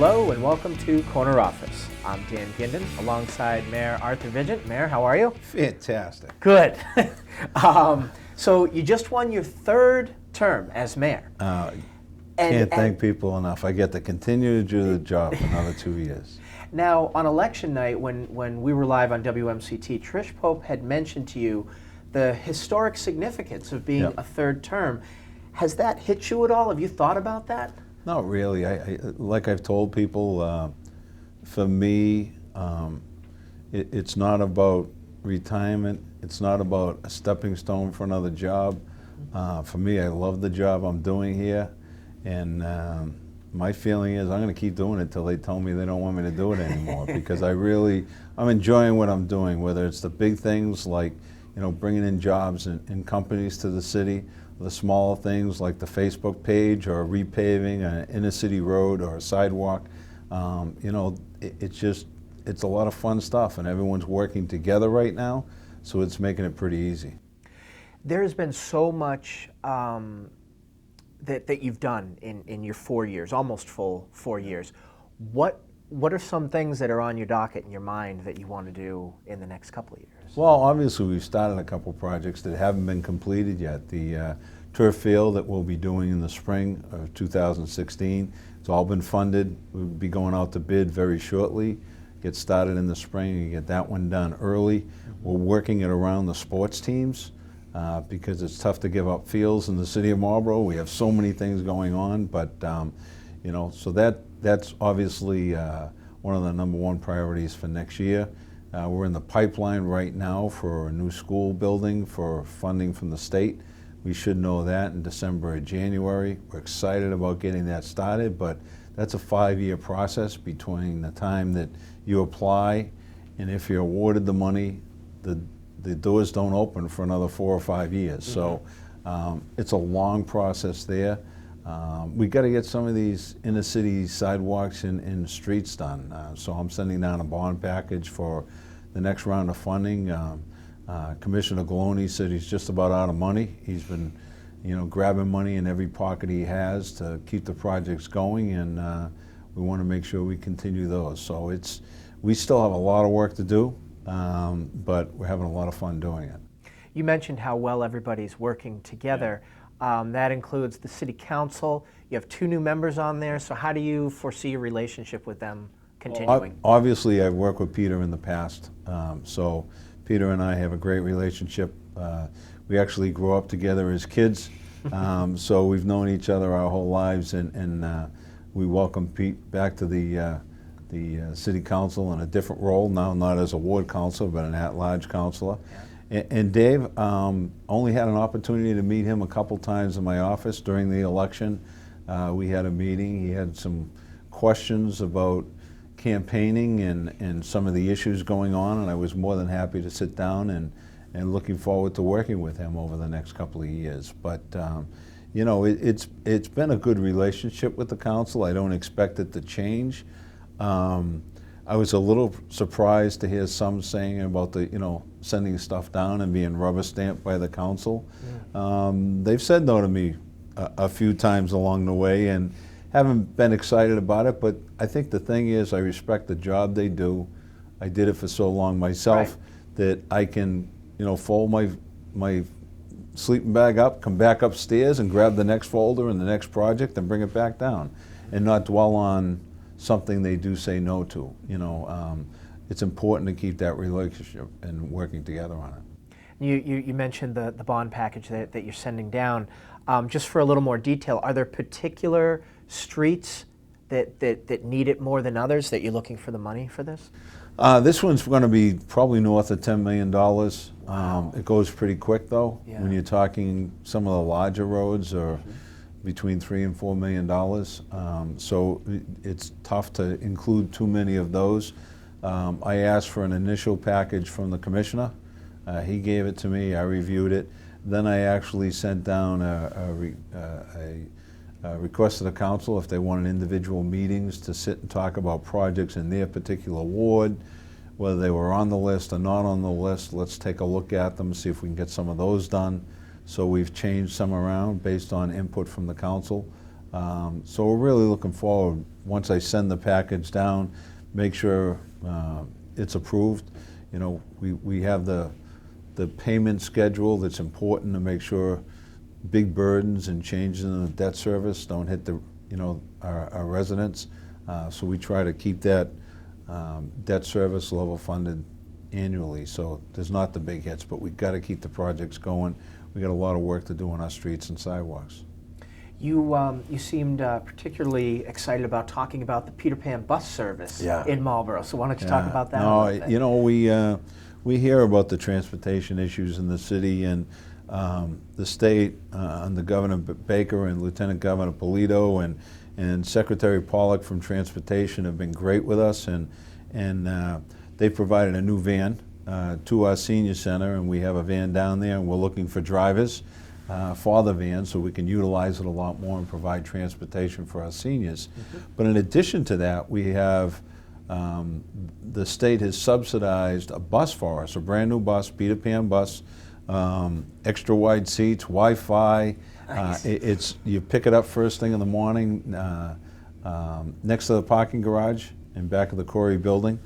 Hello and welcome to Corner Office. I'm Dan Ginden alongside Mayor Arthur Vigeant. Mayor, how are you? Fantastic. Good. So you just won your third term as mayor. Can't thank people enough. I get to continue to do the job for another 2 years. Now, on election night, when we were live on WMCT, Trish Pope had mentioned to you the historic significance of being a third term. Has that hit you at all? Have you thought about that? Not really. Like I've told people, for me, it's not about retirement. It's not about a stepping stone for another job. For me, I love the job I'm doing here, and my feeling is I'm going to keep doing it till they tell me they don't want me to do it anymore. Because I'm enjoying what I'm doing. Whether it's the big things like, bringing in jobs and companies to the city, the smaller things like the Facebook page or repaving an inner city road or a sidewalk. It's a lot of fun stuff, and everyone's working together right now, so it's making it pretty easy. There has been so much that you've done in your 4 years, almost full 4 years. What are some things that are on your docket in your mind that you want to do in the next couple of years? Well, obviously we've started a couple projects that haven't been completed yet. The turf field that we'll be doing in the spring of 2016, it's all been funded. We'll be going out to bid very shortly. Get started in the spring and get that one done early. We're working it around the sports teams because it's tough to give up fields in the city of Marlborough. We have so many things going on, but so that's obviously one of the #1 priorities for next year. We're in the pipeline right now for a new school building for funding from the state. We should know that in December or January. We're excited about getting that started, but that's a 5-year process between the time that you apply and if you're awarded the money, the doors don't open for another 4 or 5 years. So it's a long process there. We got to get some of these inner city sidewalks and streets done. So I'm sending down a bond package for the next round of funding. Commissioner Galone said he's just about out of money. He's been, grabbing money in every pocket he has to keep the projects going, and we want to make sure we continue those. So we still have a lot of work to do, but we're having a lot of fun doing it. You mentioned how well everybody's working together. That includes the city council. You have 2 new members on there, so how do you foresee your relationship with them continuing? Well, obviously, I've worked with Peter in the past, so Peter and I have a great relationship. We actually grew up together as kids, so we've known each other our whole lives, and we welcome Pete back to the city council in a different role, now not as a ward councilor, but an at-large councilor. And Dave, only had an opportunity to meet him a couple times in my office during the election. We had a meeting. He had some questions about campaigning and some of the issues going on, and I was more than happy to sit down and looking forward to working with him over the next couple of years. But it's been a good relationship with the council. I don't expect it to change. I was a little surprised to hear some saying about the sending stuff down and being rubber stamped by the council. They've said no to me a few times along the way, and haven't been excited about it, but I think the thing is I respect the job they do. I did it for so long myself that I can, fold my sleeping bag up, come back upstairs and grab the next folder and the next project and bring it back down and not dwell on something they do say no to. It's important to keep that relationship and working together on it. You mentioned the bond package that you're sending down. Just for a little more detail, are there particular streets that need it more than others that you're looking for the money for this? This one's going to be probably north of $10 million. Wow. It goes pretty quick though. Yeah. When you're talking some of the larger roads are between $3 and $4 million. So it's tough to include too many of those. I asked for an initial package from the commissioner. He gave it to me. I reviewed it. Then I actually sent down a request to the council if they wanted individual meetings to sit and talk about projects in their particular ward, whether they were on the list or not on the list. Let's take a look at them, see if we can get some of those done. So we've changed some around based on input from the council. So we're really looking forward, once I send the package down, make sure it's approved. You know, we have the payment schedule that's important to make sure big burdens and changes in the debt service don't hit the, you know, our residents. So we try to keep that debt service level funded annually. So there's not the big hits, but we've got to keep the projects going. We got a lot of work to do on our streets and sidewalks. You seemed particularly excited about talking about the Peter Pan bus service in Marlboro. So why don't you talk about that? No, you know, we hear about the transportation issues in the city, and the state under Governor Baker and Lieutenant Governor Polito and Secretary Pollock from Transportation have been great with us, and they provided a new van to our senior center, and we have a van down there, and we're looking for drivers for the van so we can utilize it a lot more and provide transportation for our seniors. But in addition to that, we have the state has subsidized a bus for us, a brand new bus, Peter Pan bus, extra wide seats, Wi-Fi. Nice. You pick it up first thing in the morning next to the parking garage in back of the Corey building.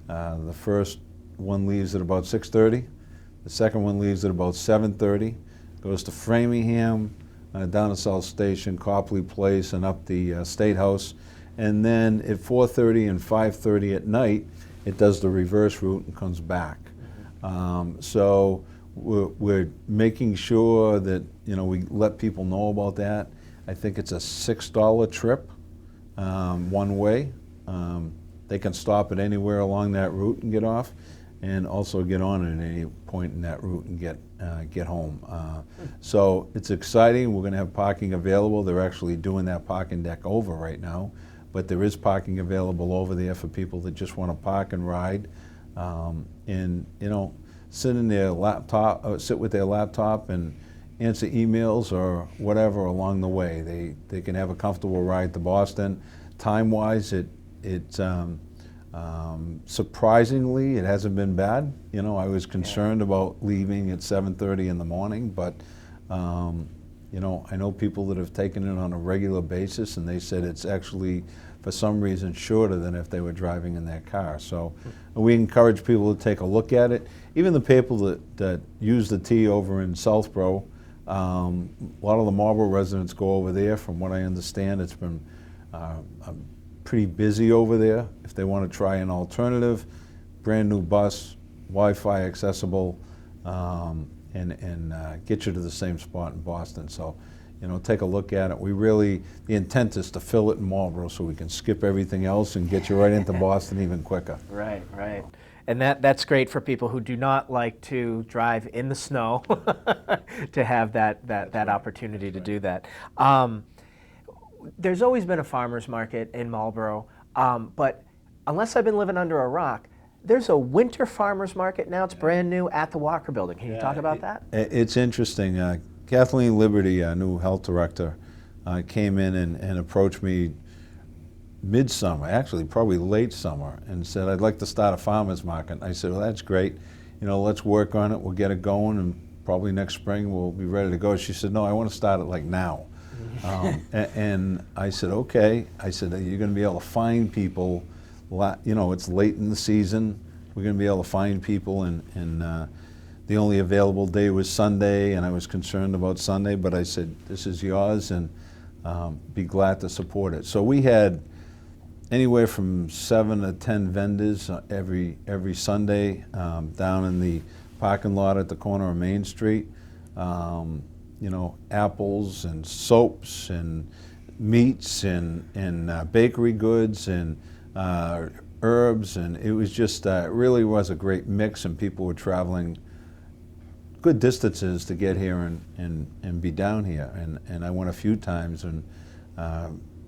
The first one leaves at about 6:30. The second one leaves at about 7:30. Goes to Framingham, down to South Station, Copley Place, and up the State House. And then at 4:30 and 5:30 at night, it does the reverse route and comes back. So we're making sure that, you know, we let people know about that. I think it's a $6 trip one way. They can stop at anywhere along that route and get off, and also get on at any point in that route and get home. So it's exciting. We're going to have parking available. They're actually doing that parking deck over right now, but there is parking available over there for people that just want to park and ride, and, you know, sit in their laptop, sit with their laptop and answer emails or whatever along the way. They can have a comfortable ride to Boston. Time-wise, surprisingly, it hasn't been bad. You know, I was concerned about leaving at 7:30 in the morning, but you know, I know people that have taken it on a regular basis, and they said it's actually, for some reason, shorter than if they were driving in their car. So we encourage people to take a look at it. Even the people that use the T over in Southborough, a lot of the Marlboro residents go over there. From what I understand, it's been pretty busy over there. If they want to try an alternative, brand new bus, Wi-Fi accessible, and get you to the same spot in Boston. So, you know, take a look at it. The intent is to fill it in Marlboro so we can skip everything else and get you right into Boston even quicker. Right, right. And that's great for people who do not like to drive in the snow to have that opportunity to do that. There's always been a farmer's market in Marlboro, but unless I've been living under a rock, there's a winter farmer's market now. It's brand new at the Walker Building. Can you talk about that? It's interesting. Kathleen Liberty, our new health director, came in and approached me midsummer, actually probably late summer, and said, I'd like to start a farmer's market. I said, well, that's great. You know, let's work on it. We'll get it going, and probably next spring we'll be ready to go. She said, no, I want to start it like now. And I said, okay. I said, you're going to be able to find people. You know, it's late in the season. We're going to be able to find people, and the only available day was Sunday, and I was concerned about Sunday, but I said, this is yours, and be glad to support it. So we had anywhere from 7 to 10 vendors every Sunday down in the parking lot at the corner of Main Street. You know, apples and soaps and meats and bakery goods and herbs, and it was just, it really was a great mix, and people were traveling good distances to get here and be down here. And I went a few times and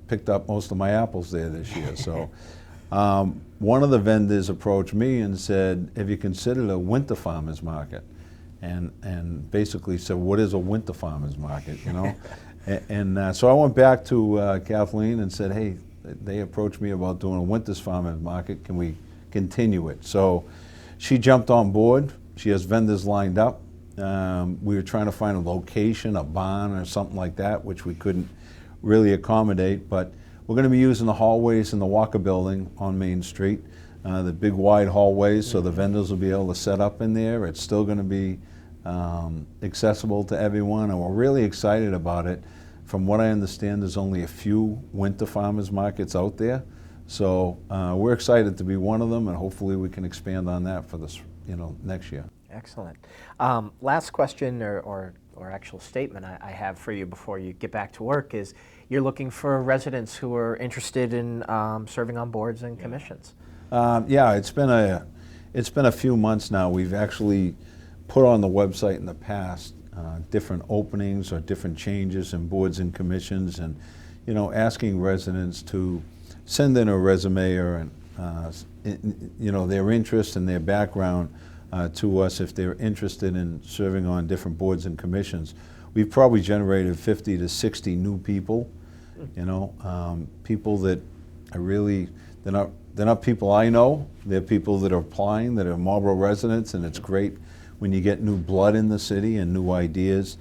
picked up most of my apples there this year. So one of the vendors approached me and said, have you considered a winter farmer's market? And basically said, what is a winter farmer's market, you know? and so I went back to Kathleen and said, hey, they approached me about doing a winter farmer's market. Can we continue it? So she jumped on board. She has vendors lined up. We were trying to find a location, a barn or something like that, which we couldn't really accommodate. But we're going to be using the hallways in the Walker Building on Main Street, the big wide hallways, so the vendors will be able to set up in there. It's still going to be accessible to everyone, and we're really excited about it. From what I understand, there's only a few winter farmers markets out there, so we're excited to be one of them, and hopefully we can expand on that for this, next year. Excellent. Last question or actual statement I have for you before you get back to work is you're looking for residents who are interested in serving on boards and commissions. Yeah, it's been a few months now. We've actually put on the website in the past different openings or different changes in boards and commissions, and asking residents to send in a resume or their interest and their background to us if they're interested in serving on different boards and commissions. We've probably generated 50 to 60 new people, people that are really, they're not people I know, they're people that are applying, that are Marlboro residents, and it's great when you get new blood in the city and new ideas.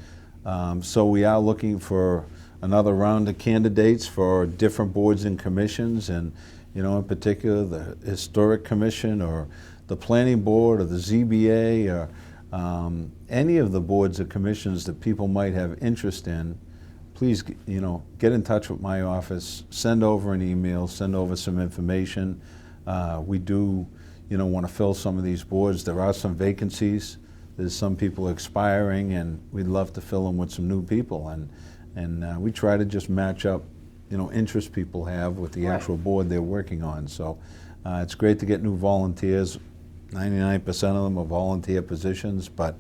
So we are looking for another round of candidates for different boards and commissions, and in particular the Historic Commission or the Planning Board or the ZBA or any of the boards or commissions that people might have interest in. Please, get in touch with my office, send over an email, send over some information. We do, want to fill some of these boards. There are some vacancies. There's some people expiring, and we'd love to fill them with some new people. And we try to just match up, interests people have with the actual board they're working on. So it's great to get new volunteers. 99% of them are volunteer positions, but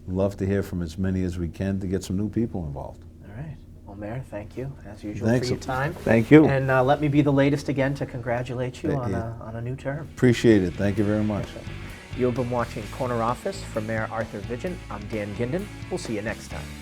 we'd love to hear from as many as we can to get some new people involved. All right. Well, Mayor, thank you, as usual, Thanks. for your time. Thank you. And let me be the latest again to congratulate you on a new term. Appreciate it. Thank you very much. You have been watching Corner Office from Mayor Arthur Vigeant. I'm Dan Ginden. We'll see you next time.